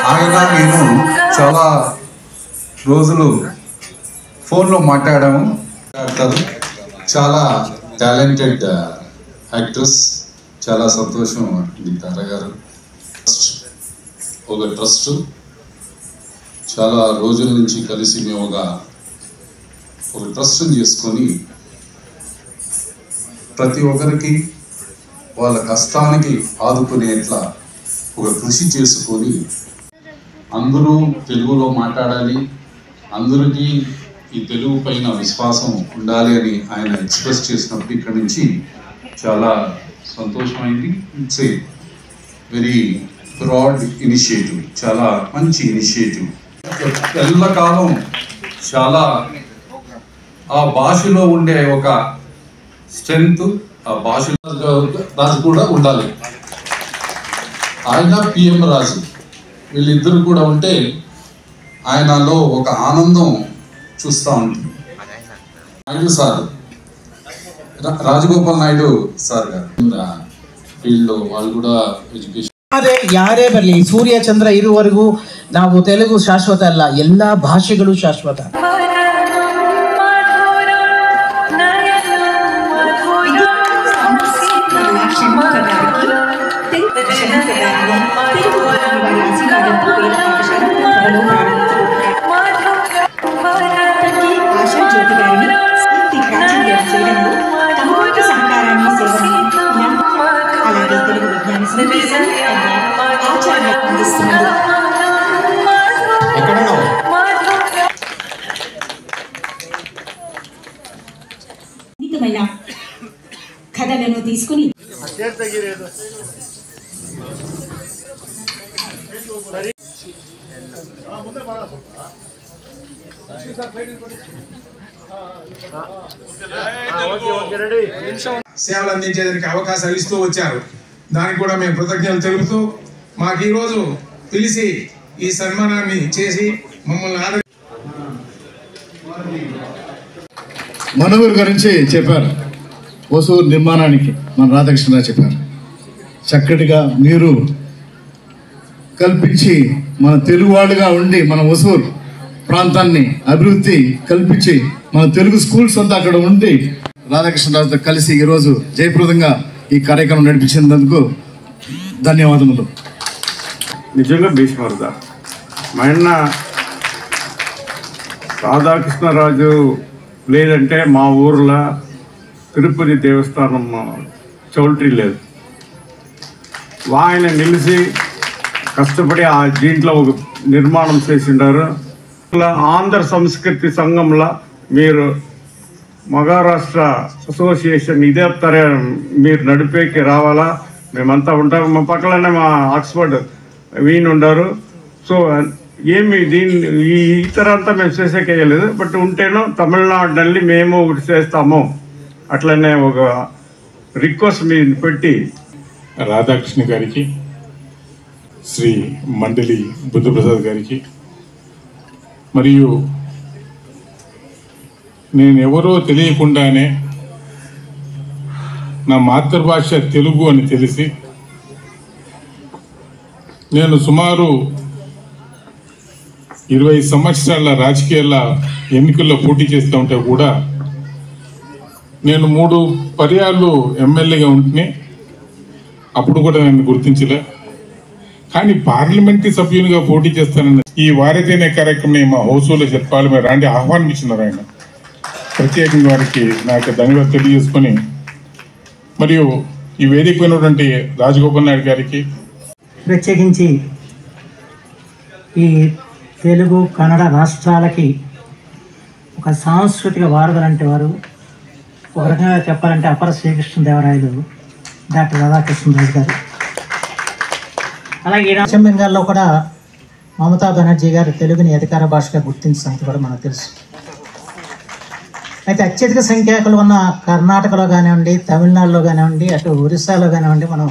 ఆయన నేను చాలా రోజులు ఫోన్లో మాట్లాడాము. చాలా టాలెంటెడ్ యాక్ట్రెస్. చాలా సంతోషం తార గారు. ఒక ట్రస్ట్ చాలా రోజుల నుంచి కలిసి మేము ఒక ట్రస్ట్ని చేసుకొని ప్రతి ఒక్కరికి వాళ్ళ కష్టానికి ఆదుకునేట్లా ఒక కృషి చేసుకొని అందరూ తెలుగులో మాట్లాడాలి, అందరికీ ఈ తెలుగు పైన విశ్వాసం ఉండాలి అని ఆయన ఎక్స్ప్రెస్ చేసినప్పుడు ఇక్కడ నుంచి చాలా సంతోషమైంది. It's a very broad initiative, చాలా మంచి ఇనిషియేటివ్. ఎల్లకాలం చాలా ఆ భాషలో ఉండే ఒక స్ట్రెంగ్త్, ఆ భాషలో రాజు కూడా ఉండాలి. ఆయన పిఎం రాజు వీళ్ళిద్దరు కూడా ఉంటే ఆయనలో ఒక ఆనందం చూస్తూ ఉంటుంది. Naidu sir, Rajagopal Naidu sir field వాళ్ళు కూడా ಎಜುಕೇಶನ್ ಯಾರೇ ಬರಲಿ, ಸೂರ್ಯ ಚಂದ್ರ ಇರುವವರೆಗೂ ನಾವು ತೆಲುಗು ಶಾಶ್ವತ ಅಲ್ಲ, ಎಲ್ಲ ಭಾಷೆಗಳು ಶಾಶ್ವತ. కథలను తీసుకుని సేవలు అందించేందుకు అవకాశాలు ఇస్తూ వచ్చారు. దానికి కూడా మేము కృతజ్ఞతలు తెలుపుతూ మాకు ఈరోజు పిలిచి ఈ సన్మానాన్ని చేసి మమ్మల్ని మనూరు గురించి చెప్పారు. హోసూరు నిర్మాణానికి మన రాధాకృష్ణరావు చెప్పారు. చక్కటిగా మీరు కల్పించి మన తెలుగు వాళ్ళుగా ఉండి మన హోసూరు ప్రాంతాన్ని అభివృద్ధి కల్పించి మన తెలుగు స్కూల్స్ అంతా అక్కడ ఉండి రాధాకృష్ణరావుతో కలిసి ఈరోజు జయప్రదంగా ఈ కార్యక్రమం నడిపించినందుకు ధన్యవాదములు. నిజంగా భీష్మరుదా మా అన్న రాధాకృష్ణరాజు లేదంటే మా ఊర్లో తిరుపతి దేవస్థానం చౌల్ట్రీ లేదు. ఆయన నిలిచి కష్టపడి ఆ దీంట్లో ఒక నిర్మాణం చేసిండారు. ఆంధ్ర సంస్కృతి సంఘంలో మీరు మహారాష్ట్ర అసోసియేషన్ ఇదే మీరు నడిపేకి రావాలా, మేమంతా ఉంటాం. మా పక్కలనే మా ఆక్స్ఫర్డ్ వీన్ ఉండారు. సో ఏమి దీన్ని ఈ ఇతర అంతా మేము చేసేకేయలేదు. బట్ ఉంటేనో తమిళనాడుನಲ್ಲಿ మేము ఒకటి చేస్తాము అట్లనే ఒక రిక్వెస్ట్ మీరు పెట్టి రాధాకృష్ణ గారికి, శ్రీ మండలి బుద్ధప్రసాద్ గారికి, మరియు నేను ఎవరో తెలియకుండానే నా మాతృభాష తెలుగు అని తెలిసి నేను సుమారు 20 సంవత్సరాల రాజకీయాల ఎన్నికల్లో పోటీ చేస్తూ ఉంటే కూడా నేను 3 పర్యాలు ఎమ్మెల్యేగా ఉంటునే అప్పుడు కూడా నన్ను గుర్తించలే. కానీ పార్లమెంటరీ సభ్యునిగా పోటీ చేస్తానని ఈ వారితేనే కార్యక్రమం మా హౌస్లో చెప్పాలి మీరు రాండి ఆహ్వానించినారు. ఆయన ప్రత్యేకంగా వారికి నాకు ధన్యవాదాలు తెలియజేసుకొని, మరియు ఈ వేదిక ఉన్నటువంటి రాజగోపాల్ నాయుడు గారికి ప్రత్యేకించి ఈ తెలుగు కన్నడ రాష్ట్రాలకి ఒక సాంస్కృతిక వారధులు అంటే వారు ఒక రకంగా చెప్పాలంటే అపర శ్రీకృష్ణదేవరాయలు డాక్టర్ రాధాకృష్ణరాజు గారు. అలాగే పశ్చిమ బెంగాల్లో కూడా మమతా బెనర్జీ గారు తెలుగుని అధికార భాషగా గుర్తించిన సంగతి కూడా మనకు తెలుసు. అయితే అత్యధిక సంఖ్యాకులు ఉన్న కర్ణాటకలో కానివ్వండి, తమిళనాడులో కానివ్వండి, అటు ఒరిస్సాలో కానివ్వండి మనం